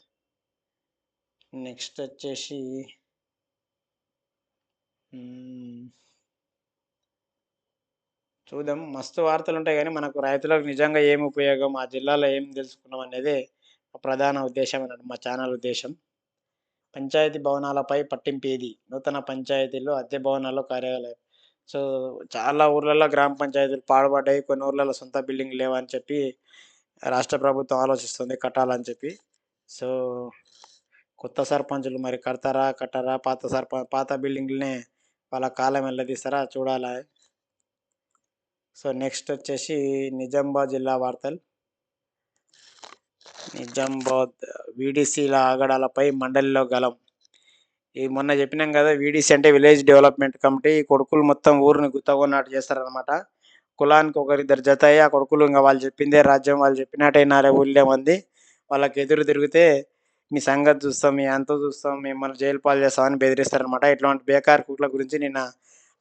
Speaker 1: నెక్స్ట్ వచ్చేసి హ్మ్. చూద్దాం. మస్తు వార్తలుంటాయి గానీ, మనకు రైతులకు నిజంగా ఏమి ఉపయోగం, ఆ జిల్లాలో ఏం తెలుసుకున్నాం అనేదే ప్రధాన ఉద్దేశ్యం అన్నట్టు మా ఛానల్ ఉద్దేశ్యం. పంచాయతీ భవనాలపై పట్టింపేది? నూతన పంచాయతీల్లో అద్దె భవనాల్లో కార్యాలయం. సో, చాలా ఊర్లలో గ్రామ పంచాయతీలు పాడుపడ్డాయి. కొన్ని ఊర్లలో సొంత బిల్డింగ్‌లు లేవని చెప్పి రాష్ట్ర ప్రభుత్వం ఆలోచిస్తుంది కట్టాలని చెప్పి. సో, కొత్త సర్పంచులు మరి కడతారా? కట్టరా? పాత బిల్డింగులనే వాళ్ళ కాలం ఎల్లదీస్తారా? చూడాలా. సో, నెక్స్ట్ వచ్చేసి నిజామాబాద్ జిల్లా వార్తలు. నిజామాబాద్ వీడీసీల ఆగడాలపై మండలిలో గలం. ఈ మొన్న చెప్పినాం కదా! వీడీసీ అంటే విలేజ్ డెవలప్‌మెంట్ కమిటీ. ఈ కొడుకులు మొత్తం ఊరిని గుత్తగొన్నట్టు చేస్తారనమాట. కులానికి ఒకరిద్దరు జతయ్యి ఆ కొడుకులు ఇంగ వాళ్ళు చెప్పిందే రాజ్యం. వాళ్ళు చెప్పినట్టే ఇనాలే ఊళ్ళో మంది. వాళ్ళకి ఎదురు తిరిగితే మీ సంగతి చూస్తాం, మీ అంతు చూస్తాం, మిమ్మల్ని జైలు పాలు చేస్తామని బెదిరిస్తారనమాట. ఇట్లాంటి బేకార్ కూట్ల గురించి నిన్న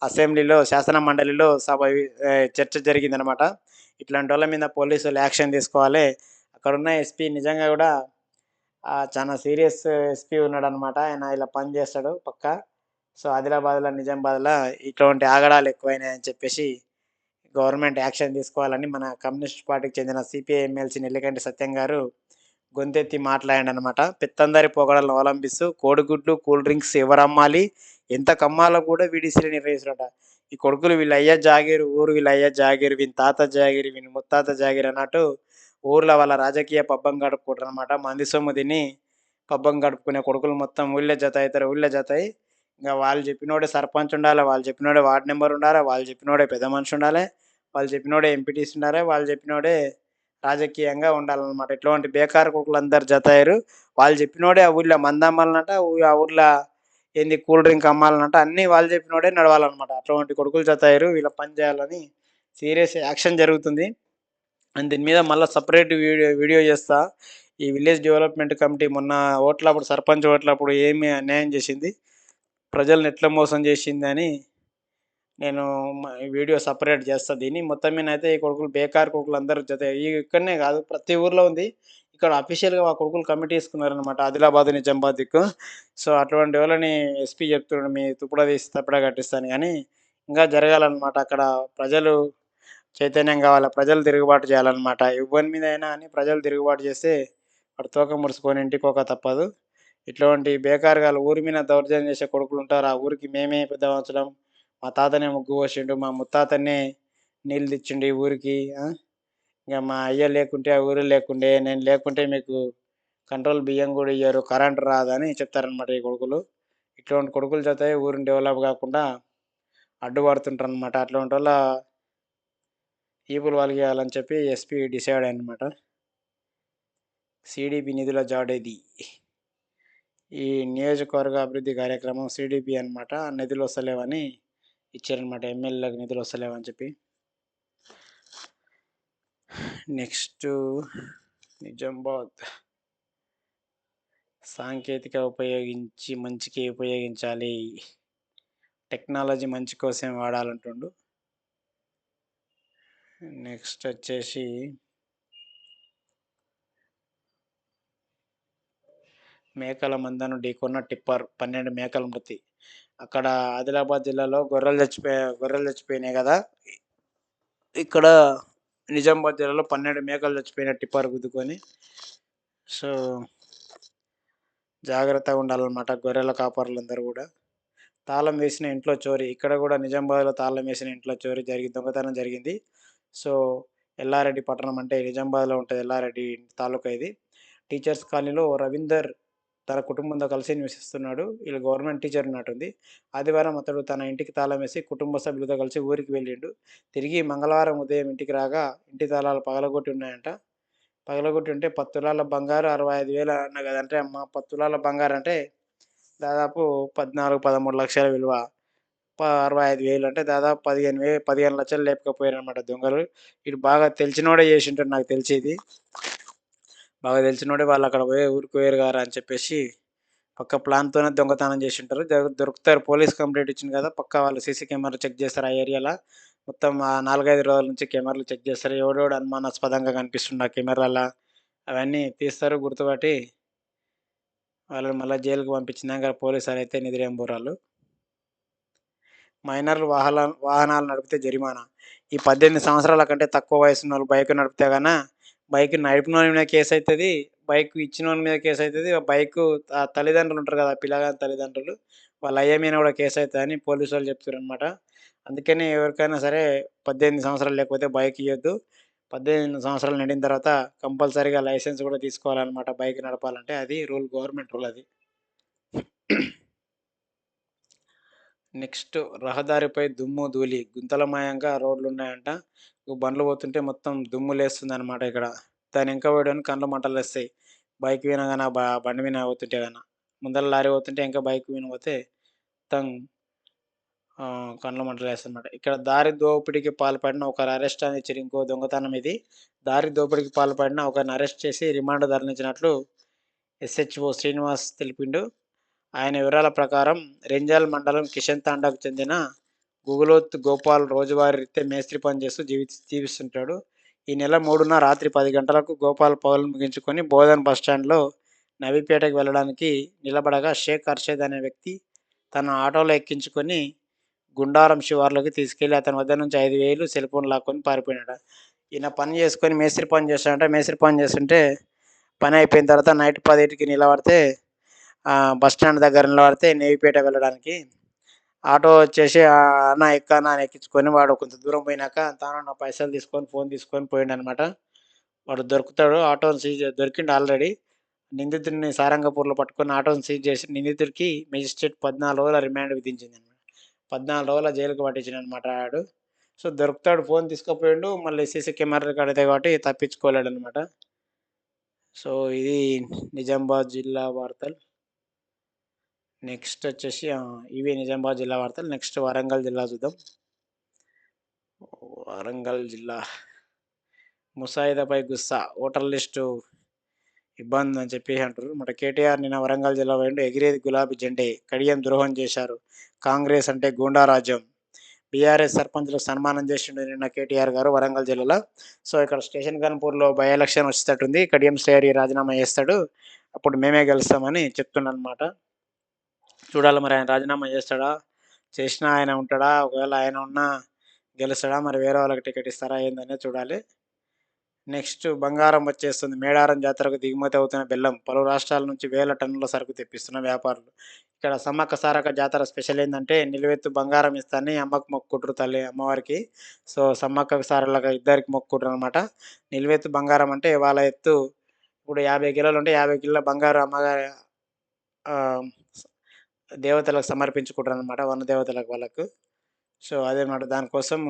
Speaker 1: అసెంబ్లీలో శాసన మండలిలో చర్చ జరిగిందనమాట. ఇట్లాంటోళ్ళ మీద పోలీసులు యాక్షన్ తీసుకోవాలి. అక్కడున్న ఎస్పీ నిజంగా గూడా చానా సీరియస్ ఎస్పీ ఉన్నాడనమాట. ఆయన ఇలా పని చేస్తాడు పక్కా. సో, ఆదిలాబాద్‌ల, నిజామాబాద్‌ల ఇటువంటి ఆగడాలు ఎక్కువైనాయని చెప్పేసి గవర్నమెంట్ యాక్షన్ తీసుకోవాలని మన కమ్యూనిస్ట్ పార్టీకి చెందిన సిపిఐ ఎమ్మెల్సీ నెల్లికంటి సత్యం గారు గొంతెత్తి మాట్లాడిండనమాట. పెత్తందారి పోకడలను అవలంబిస్తూ కోడిగుడ్లు, కూల్ డ్రింక్స్ ఎవరమ్మాలి, ఎంత కమ్మాలో కూడా వీడీసీలు నిర్ణయిస్తురట. ఈ కొడుకులు వీళ్ళ అయ్య జాగీరు, ఊరు వీళ్ళ అయ్య జాగీరు, వీని తాత జాగీరు, వీని ముత్తాత జాగీరు అన్నట్టు ఊర్లో వాళ్ళ రాజకీయ పబ్బం గడుపుకుంటారనమాట. మంది సొమ్ము తిని పబ్బం గడుపుకునే కొడుకులు మొత్తం ఊళ్ళో జతయితారు. ఊళ్ళో జతయి ఇంగ వాళ్ళు చెప్పినోడే సర్పంచ్ ఉండాలె, వాళ్ళు చెప్పినోడే వార్డ్ నంబర్ ఉండాలె, వాళ్ళు చెప్పినోడే పెద్ద మనిషి ఉండాలె, వాళ్ళు చెప్పినోడే ఎంపీటీసీ ఉండాలె, వాళ్ళు చెప్పినోడే రాజకీయంగా ఉండాలనమాట. ఇటువంటి బేకారు కొడుకులందరూ జతయ్యారు. వాళ్ళు చెప్పినోడే ఆ ఊర్లో మందమ్మాలనంట, ఆ ఊర్లో ఏంది కూల్ డ్రింక్ అమ్మాలనంట, అన్నీ వాళ్ళు చెప్పినోడే నడవాలనమాట. అటువంటి కొడుకులు జతయ్యారు. వీళ్ళ పని చేయాలని సీరియస్ యాక్షన్ జరుగుతుంది. అండ్ దీని మీద మళ్ళా సెపరేట్ వీడియో చేస్తా. ఈ విలేజ్ డెవలప్‌మెంట్ కమిటీ మొన్న ఓట్లప్పుడు సర్పంచ్ ఓట్లప్పుడు ఏమి అన్యాయం చేసింది, ప్రజల్ని ఎట్లా మోసం చేసిందని నేను వీడియో సెపరేట్ చేస్తా దీన్ని. మొత్తం మీదనైతే ఈ కొడుకులు బేకార్ కొడుకులు అందరూ ఇక్కడనే కాదు ప్రతి ఊర్లో ఉంది. ఇక్కడ అఫీషియల్‌గా మా కొడుకులు కమిటీ ఏసుకున్నారనమాట ఆదిలాబాద్, నిజామాబాద్ దిక్కు. సో, అటువంటి వాళ్ళని ఎస్పీ చెప్తున్నాడు మీ తుప్పుడ తీసి తప్పుడ కట్టిస్తాను గానీ, ఇంకా జరగాలనమాట. అక్కడ ప్రజలు చైతన్యం కావాలా. ప్రజలు తిరుగుబాటు చేయాలనమాట. ఎవ్వని మీద అయినా అని ప్రజలు తిరుగుబాటు చేస్తే వాడు తోక ముడుచుకొని ఇంటికోక తప్పదు. ఇటువంటి బేకార్గాళ్ళు ఊరి మీద దౌర్జన్యం చేసే కొడుకులుంటారు. ఆ ఊరికి మేమే పెద్ద మనుషులం. మా తాతనే ముగ్గు పోసిండు. మా ముత్తాతనే నీళ్ళు తెచ్చిండు ఈ ఊరికి. ఇంక మా అయ్య లేకుంటే ఆ ఊరు లేకుండే. నేను లేకుంటే మీకు కంట్రోల్ బియ్యం గూడా ఇయ్యరు. కరెంట్ రాదని చెప్తారనమాట ఈ కొడుకులు. ఇటువంటి కొడుకుల చేతే ఊరిని డెవలప్ గాకుండా అడ్డుపడుతుంటారనమాట. అట్లాంటోళ్ళ ఈపులు పలికేయాలని చెప్పి ఎస్పీ డిసైడ్ అయ్యిండనమాట. సీడీపీ నిధుల జాడేది. ఈ నియోజకవర్గ అభివృద్ధి కార్యక్రమం సీడీపీ అనమాట. నిధులు వస్తలేవని ఇచ్చారనమాట. ఎమ్మెల్యేలకు నిధులు వస్తలేవని చెప్పి. నెక్స్టు నిజామాబాద్. సాంకేతిక ఉపయోగించి మంచికి ఉపయోగించాలి. టెక్నాలజీ మంచి కోసం వాడాలంటుండు. నెక్స్ట్ వచ్చేసి మేకల మందను ఢీకొన్న టిప్పర్ 12 మేకల మృతి. అక్కడ ఆదిలాబాద్ జిల్లాలో గొర్రెలు చచ్చిపోయినాయి కదా. ఇక్కడ నిజామాబాద్ జిల్లాలో 12 మేకలు చచ్చిపోయినాయి టిప్పర్ గుద్దుకొని. సో, జాగ్రత్తగా ఉండాలన్నమాట గొర్రెల కాపరులందరూ కూడా. తాళం వేసిన ఇంట్లో చోరీ. ఇక్కడ కూడా నిజామాబాద్‌లో తాళం వేసిన ఇంట్లో చోరీ దొంగతనం జరిగింది. సో, ఎల్లారెడ్డి పట్టణం అంటే నిజామాబాద్‌లో ఉంటది. ఎల్లారెడ్డి తాలూకా ఇది. టీచర్స్ కాలనీలో రవీందర్ తన కుటుంబంతో కలిసి నివసిస్తున్నాడు. వీళ్ళు గవర్నమెంట్ టీచర్ ఉన్నట్టుంది. ఆదివారం అతడు తన ఇంటికి తాళం వేసి కుటుంబ సభ్యులతో కలిసి ఊరికి వెళ్ళిండు. తిరిగి మంగళవారం ఉదయం ఇంటికి రాగా ఇంటి తాళాలు పగలగొట్టి ఉన్నాయంట. పగలగొట్టి ఉంటే 10 తులాల బంగారు 65,000 అన్నా కదా. అంటే అమ్మ 10 తులాల బంగారు అంటే దాదాపు 14, 13 లక్షల విలువ. 65,000 అంటే దాదాపు 15,000 లేపకపోయారనమాట దొంగలు. ఈడు బాగా తెలిసినోడే చేసుంటాడు నాకు తెలిసి ఇది. బాగా తెలిసినోడే వాళ్ళక్కడ ఊరికి పోయారు గారా అని చెప్పేసి పక్కా ప్లాన్‌తోనే దొంగతనం చేసుంటారు. దొరుకుతారు. పోలీస్ కంప్లెయింట్ ఇచ్చింది కదా! పక్కా వాళ్ళు సీసీ కెమెరాలు చెక్ చేస్తారు ఆ ఏరియాల. మొత్తం 4, 5 రోజుల నుంచి కెమెరాలు చెక్ చేస్తారు. ఎవడెవడు అనుమానాస్పదంగా కనిపిస్తుండు ఆ కెమెరాల అవన్నీ తీస్తారు. గుర్తుపట్టి వాళ్ళని మళ్ళా జైలుకి పంపించినాక పోలీసులైతే నిద్రేంబోరాళ్ళు. మైనర్లు వాహనాలు నడిపితే జరిమానా. ఈ 18 సంవత్సరాల కంటే తక్కువ వయసున్నోళ్ళు బైక్ నడిపితే బైక్ నడిపినోని మీద కేసయితది. బైక్ ఇచ్చినోని మీద కేసయితది. బైకు తల్లిదండ్రులు ఉంటారు కదా! పిల్లగాని తల్లిదండ్రులు. వాళ్ళ అయ్య మీద కూడా కేసయితదని పోలీసోళ్ళు చెప్తుర్రనమాట. అందుకని ఎవరికైనా సరే 18 సంవత్సరాలు లేకపోతే బైక్ ఇయ్యొద్దు. 18 సంవత్సరాలు నిండిన తర్వాత కంపల్సరీగా లైసెన్స్ కూడా తీసుకోవాలనమాట బైక్ నడపాలంటే. అది రూల్, గవర్నమెంట్ రూల్ అది. నెక్స్ట్ రహదారిపై దుమ్ము, ధూళి గుంతలమయంగా రోడ్లున్నాయంట. బండ్లు పోతుంటే మొత్తం దుమ్ము లేస్తుందనమాట ఇక్కడ. దాని వెనక పోయేటోనికి కండ్లు మంటలేస్తాయి. బైక్ మీద గాన బండి మీద పోతుంటే గన. ముందర లారీ పోతుంటే వెనక బైక్ మీద పోతే మొత్తం కండ్లు మంటలేస్తాయన్నమాట. ఇక్కడ దారి దోపిడీకి పాల్పడిన ఒకరు అరెస్ట్ అని ఇచ్చిర్రు. ఇంకో దొంగతనం ఇది. దారి దోపిడీకి పాల్పడిన ఒకరిని అరెస్ట్ చేసి రిమాండ్ తరలించినట్లు ఎస్హెచ్ఓ శ్రీనివాస్ తెలిపిండు. ఆయన వివరాల ప్రకారం రెంజల్ మండలం కిషన్ తాండాకు చెందిన గుగులోత్ గోపాల్ రోజువారీ రీత్యా మేస్త్రి పని చేస్తూ జీవిస్తుంటాడు. ఈ నెల 3న రాత్రి 10 గంటలకు గోపాల్ పనులు ముగించుకొని బోధన్ బస్టాండ్లో నవీపేటకు వెళ్ళడానికి నిలబడగా షేక్ అర్షద్ అనే వ్యక్తి తన ఆటోలో ఎక్కించుకొని గుండారం శివార్లోకి తీసుకెళ్లి అతని వద్ద నుంచి 5,000 సెల్ ఫోన్ లాక్కొని పారిపోయినాడు. ఈయన పని చేసుకొని మేస్త్రి పని చేస్తాడంట. మేస్త్రి పని చేస్తుంటే పని అయిపోయిన తర్వాత నైట్ 10కి నిలబడితే బస్ స్టాండ్ దగ్గర నిలబడితే నేవిపేట వెళ్ళడానికి ఆటో వచ్చేసి అన్న ఎక్కన్నా అని ఎక్కించుకొని వాడు కొంత దూరం పోయినాక తాను నా పైసలు తీసుకొని ఫోన్ తీసుకొని పోయిండనమాట. వాడు దొరుకుతాడు. ఆటోని దొరికిండు ఆల్రెడీ. నిందితుడిని సారంగపూర్లో పట్టుకొని ఆటోని సీజ్ చేసి నిందితుడికి మేజిస్ట్రేట్ 14 రోజుల రిమాండ్ విధించిందనమాట. 14 రోజుల జైలుకు పట్టించిండనమాట ఆడు. సో, దొరుకుతాడు. ఫోన్ తీసుకుపోయిండు. మళ్ళీ సీసీ కెమెరా రికార్డ్ అవుతాయి కాబట్టి తప్పించుకోలేడనమాట. సో, ఇది నిజామాబాద్ జిల్లా వార్తలు. నెక్స్ట్ వచ్చేసి ఇవి నిజామాబాద్ జిల్లా వార్తలు. నెక్స్ట్ వరంగల్ జిల్లా చూద్దాం. వరంగల్ జిల్లా ముసాయిదాపై గుస్సా ఓటర్ లిస్టు ఇబ్బంది అని చెప్పేసి అంటారు. మన కేటీఆర్ నిన్న వరంగల్ జిల్లా పోయిండు. ఎగిరేది గులాబీ జెండే. కడియం ద్రోహం చేశారు. కాంగ్రెస్ అంటే గూండా రాజ్యం. బీఆర్ఎస్ సర్పంచ్‌లకు సన్మానం చేసిండు నిన్న కేటీఆర్ గారు వరంగల్ జిల్లాలో. సో, ఇక్కడ స్టేషన్ గన్పూర్‌లో బై ఎలక్షన్ వచ్చేటట్టుంది. కడియం శ్రేహరి రాజీనామా చేస్తాడు. అప్పుడు మేమే గెలుస్తామని చెప్తుండనమాట. చూడాలి మరి ఆయన రాజీనామా చేస్తాడా? చేసినా ఆయన ఉంటాడా? ఒకవేళ ఆయన ఉన్నా గెలుస్తాడా? మరి వేరే వాళ్ళకి టికెట్ ఇస్తారా ఏందనేది చూడాలి. నెక్స్ట్ బంగారం వచ్చేస్తుంది. మేడారం జాతరకు దిగుమతి అవుతున్న బెల్లం. పలు రాష్ట్రాల నుంచి వేల టన్నుల సరుకు తెప్పిస్తున్న వ్యాపారులు. ఇక్కడ సమ్మక్క సారక్క జాతర స్పెషల్ ఏందంటే నిలువెత్తు బంగారం ఇస్తానని అమ్మకు మొక్కుకుంటారు తల్లి అమ్మవారికి. సో, సమ్మక్కకు సారలకి ఇద్దరికి మొక్కుకుంటారనమాట. నిలువెత్తు బంగారం అంటే వాళ్ళ ఎత్తు ఇప్పుడు 50 కిలోలు ఉంటే 50 కిలోల బంగారు అమ్మగారి ఆహ్, దేవతలకు సమర్పించుకుంటారనమాట. వన దేవతలకు వాళ్ళకు. సో, అదేనమాట. దానికోసం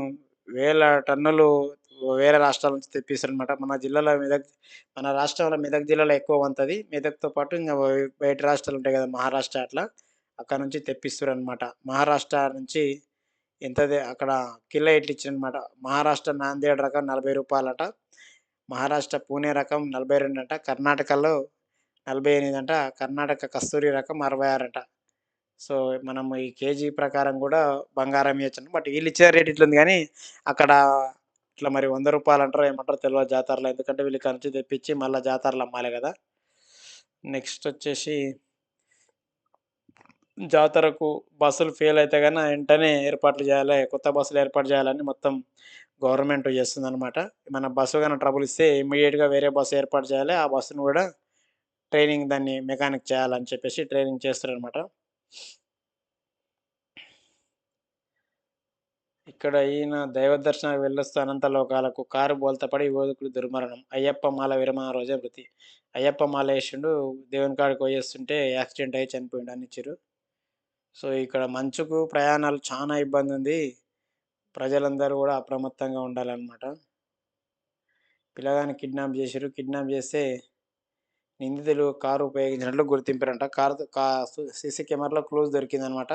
Speaker 1: వేల టన్నులు వేరే రాష్ట్రాల నుంచి తెప్పిస్తారనమాట. మన రాష్ట్రంలో మెదక్ జిల్లాలో ఎక్కువ వంతది. మెదక్‌తో పాటు ఇంగ బయట రాష్ట్రాలు ఉంటాయి కదా! మహారాష్ట్ర అట్లా. అక్కడ నుంచి తెప్పిస్తురనమాట. మహారాష్ట్ర నుంచి అక్కడ కిలో ఇట్లిచ్చిండనమాట. మహారాష్ట్ర నాందేడ్ రకం రూ. 40 మహారాష్ట్ర పూణే రకం 42 కర్ణాటకలో 48 కర్ణాటక కస్తూరి రకం 66 సో, మనం ఈ కేజీ ప్రకారం గూడా బంగారం ఇయొచ్చండి. బట్ వీళ్ళిచ్చే రేట్ ఇట్లుంది గానీ, అక్కడ ఇట్లా మరి రూ. 100 అంటారో ఏమంటారో తెలవదు జాతరలో. ఎందుకంటే వీళ్ళు ఇక్కడి నుంచి తెప్పించి మళ్ళా జాతరలో అమ్మాలి గదా! నెక్స్టొచ్చేసి జాతరకు బస్సులు ఫెయిల్ అయితే గాన వెంటనే ఏర్పాట్లు జేయాలి. కొత్త బస్సులు ఏర్పాటు జేయాలని మొత్తం గవర్నమెంట్ చేస్తుందనమాట. మన బస్సు గాని ట్రబుల్ ఇస్తే ఇమ్మీడియేట్‌గా వేరే బస్సు ఏర్పాటు చేయాలి. ఆ బస్సును గూడా దాన్ని మెకానిక్ చేయాలని చెప్పేసి ట్రైనింగ్ చేస్తారనమాట. ఇక్కడ ఈయన దైవ దర్శనానికి వెళ్ళొస్తూ అనంత లోకాలకు కారు బోల్తాపడి యువకుడు దుర్మరణం. అయ్యప్ప మాల విరమణ రోజే మృతి. అయ్యప్ప మాల యేశిండు. దేవుని కాడికి పోయేస్తుంటే యాక్సిడెంట్ అయ్యి చనిపోయిండు అని ఇచ్చిర్రు. సో, ఇక్కడ మంచుకు ప్రయాణాలు చానా ఇబ్బందుంది. ప్రజలందరూ గూడా అప్రమత్తంగా ఉండాలనమాట. పిల్లగాన్ని కిడ్నాప్ జేసిర్రు. కిడ్నాప్ జేస్తే నిందితులు కారు ఉపయోగించినట్లు గుర్తింపారంట. కారు కా సు సీసీ కెమెరాలో క్లూస్ దొరికిందనమాట.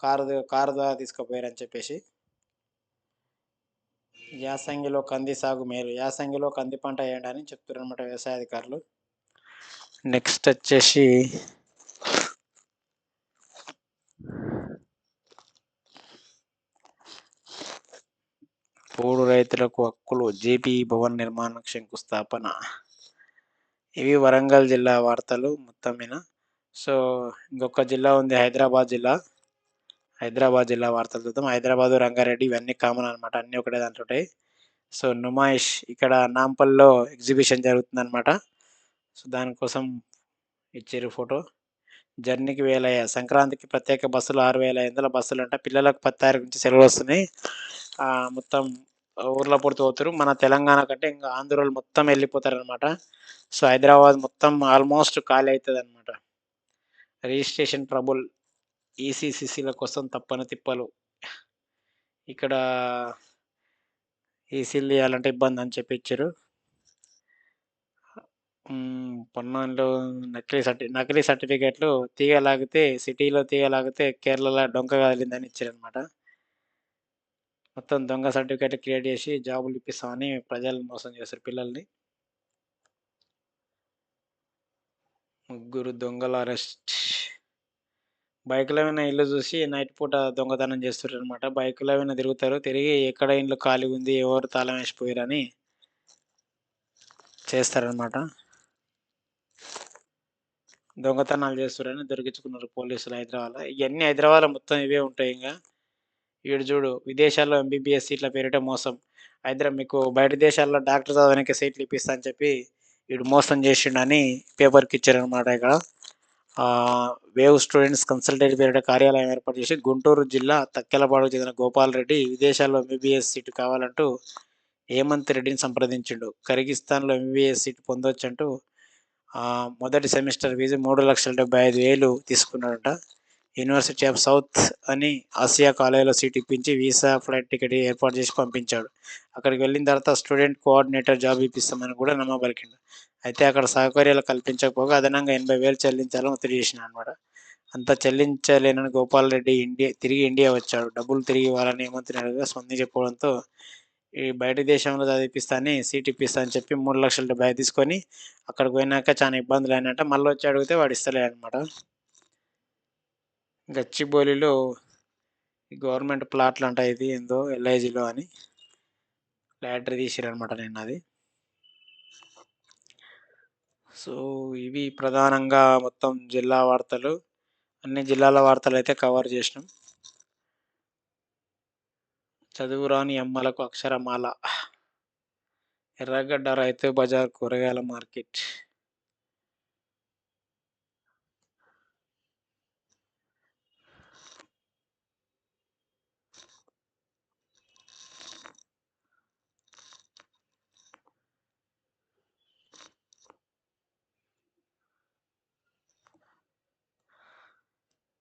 Speaker 1: కారు ద్వారా తీసుకుపోయారని చెప్పేసి. యాసంగిలో కంది సాగు మేలు. యాసంగిలో కంది పంట ఏయండి అని చెప్తుర్రనమాట వ్యవసాయ అధికారులు. నెక్స్ట్ వచ్చేసి పోడు రైతులకు హక్కులు జేపీ భవన్ నిర్మాణం శంకుస్థాపన. ఇవి వరంగల్ జిల్లా వార్తలు మొత్తం మీద. సో, ఇంకొక జిల్లా ఉంది హైదరాబాద్ జిల్లా. హైదరాబాద్ జిల్లా వార్తలు చూద్దాం. హైదరాబాదు, రంగారెడ్డి ఇవన్నీ కామన్ అనమాట. అన్నీ ఒకటే దాంట్లో ఉంటాయి. సో, నుమాయిష్ ఇక్కడ నాంపల్లిలో ఎగ్జిబిషన్ జరుగుతుందనమాట. సో, దానికోసం ఇచ్చిర్రు ఫోటో. జర్నీకి వేలయ్య. సంక్రాంతికి ప్రత్యేక బస్సులు 6,500 బస్సులంట. పిల్లలకు 10 తారీఖు నుంచి సెలవులొస్తున్నాయి. మొత్తం ఊర్ల పొడుతూ పోతుర్రు. మన తెలంగాణ కంటే ఇంకా ఆంధ్రోళ్ళు మొత్తం వెళ్ళిపోతారనమాట. సో, హైదరాబాద్ మొత్తం ఆల్మోస్ట్ ఖాళీ అయితదనమాట. Registration trouble. ఈసీసీసీల కోసం తప్పని తిప్పలు. ఇక్కడ ఈసీలు తీయాలంటే ఇబ్బందని చెప్పి ఇచ్చిర్రు. పొన్నానిలో నకిలీ సర్టిఫికేట్లు సిటీలో తీగ లాగితే కేరళలో డొంక కదిలిందని ఇచ్చారనమాట. మొత్తం దొంగ సర్టిఫికేట్లు క్రియేట్ చేసి జాబులు ఇప్పిస్తామని ప్రజలను మోసం చేశారు పిల్లల్ని. ముగ్గురు దొంగల అరెస్ట్. బైకులో మీద ఇల్లు చూసి నైట్ పూట దొంగతనం చేస్తుర్రనమాట. బైకులో మీద తిరుగుతారు. తిరిగి ఎక్కడ ఇండ్లు ఖాళీగా ఉంది, ఎవరు తాళం వేసిపోయారని చేస్తారనమాట. దొంగతనాలు చేస్తుర్రని దొరికించుకున్నారు పోలీసులు హైదరాబాద్‌లో. ఇయన్నీ హైదరాబాద్‌లో మొత్తం ఇవే ఉంటాయి ఇంగ. ఈడు చూడు విదేశాల్లో ఎంబీబీఎస్ సీట్ల పేరిట మోసం. మీకు బయట దేశాల్లో డాక్టర్ చదవనీకి సీట్లు ఇప్పిస్తా అని చెప్పి ఈడు మోసం చేసిండని పేపర్‌కి ఇచ్చారనమాట ఇక్కడ. వేవ్ స్టూడెంట్స్ కన్సల్టేట్ పేరిట కార్యాలయం ఏర్పాటు చేసి గుంటూరు జిల్లా తక్కెలపాడుకు చెందిన గోపాల్ రెడ్డి విదేశాల్లో ఎంబీబీఎస్ సీటు కావాలంటూ హేమంత్ రెడ్డిని సంప్రదించిండు. కర్గిస్తాన్‌లో ఎంబీబీఎస్ సీటు పొందొచ్చంటూ మొదటి సెమిస్టర్ ఫీజు 3,75,000 తీసుకున్నాడట. యూనివర్సిటీ ఆఫ్ సౌత్ అని ఆసియా కాలేజీలో సీట్ ఇప్పించి వీసా, ఫ్లైట్ టికెట్ ఏర్పాటు చేసి పంపించాడు. అక్కడికి వెళ్ళిన తర్వాత స్టూడెంట్ కోఆర్డినేటర్ జాబ్ ఇప్పిస్తామని కూడా నమ్మబలికిండు. అయితే అక్కడ సౌకర్యాలు కల్పించకపోగా అదనంగా 80,000 చెల్లించాలని ఒత్తిడి చేసినాడనమాట. అంతా చెల్లించలేనని గోపాల్ రెడ్డి తిరిగి ఇండియా వచ్చాడు. డబ్బులు తిరిగి ఇవ్వాలని హేమంత్ రెడ్డి స్పందించకపోవడంతో ఈ బయట దేశంలో చదివిపిస్తా అని సీట్ ఇప్పిస్తా అని చెప్పి 3,70,000 తీసుకొని అక్కడికి పోయినాక చాలా ఇబ్బందులయినయంట. మళ్ళొచ్చి అడిగితే వాడు ఇస్తలేడనమాట. గచ్చిబౌలిలో ఈ గవర్నమెంట్ ప్లాట్‌లంట ఇది ఏందో ఎల్ఐజీలో అని లాటరీ తీసిర్రనమాట నిన్నది. సో, ఇవి ప్రధానంగా మొత్తం జిల్లా వార్తలు. అన్ని జిల్లాల వార్తలైతే కవర్ జేసినాం. చదువురాని అమ్మలకు అక్షరమాల. ఎర్రగడ్డ రైతు బజార్ కూరగాయల మార్కెట్.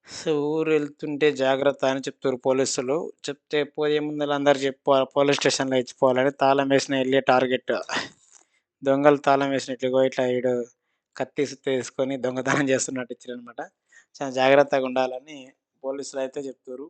Speaker 1: సో, ఊరెళ్తుంటే జాగ్రత్త అని చెప్తుర్రు పోలీసులు. చెప్తే పోయే ముందల అందరూ పోలీస్ స్టేషన్‌లో ఇచ్చిపోవాలని తాళం ఎళ్ళే టార్గెట్. దొంగలు తాళం వేసినట్లు ఇగో ఇట్లా ఈడు కత్తి, సుత్తి తీసుకొని దొంగతనం చేస్తున్నట్టు ఇచ్చిరనమాట. చాలా జాగ్రత్తగుండాలని పోలీసులైతే చెప్తుర్రు.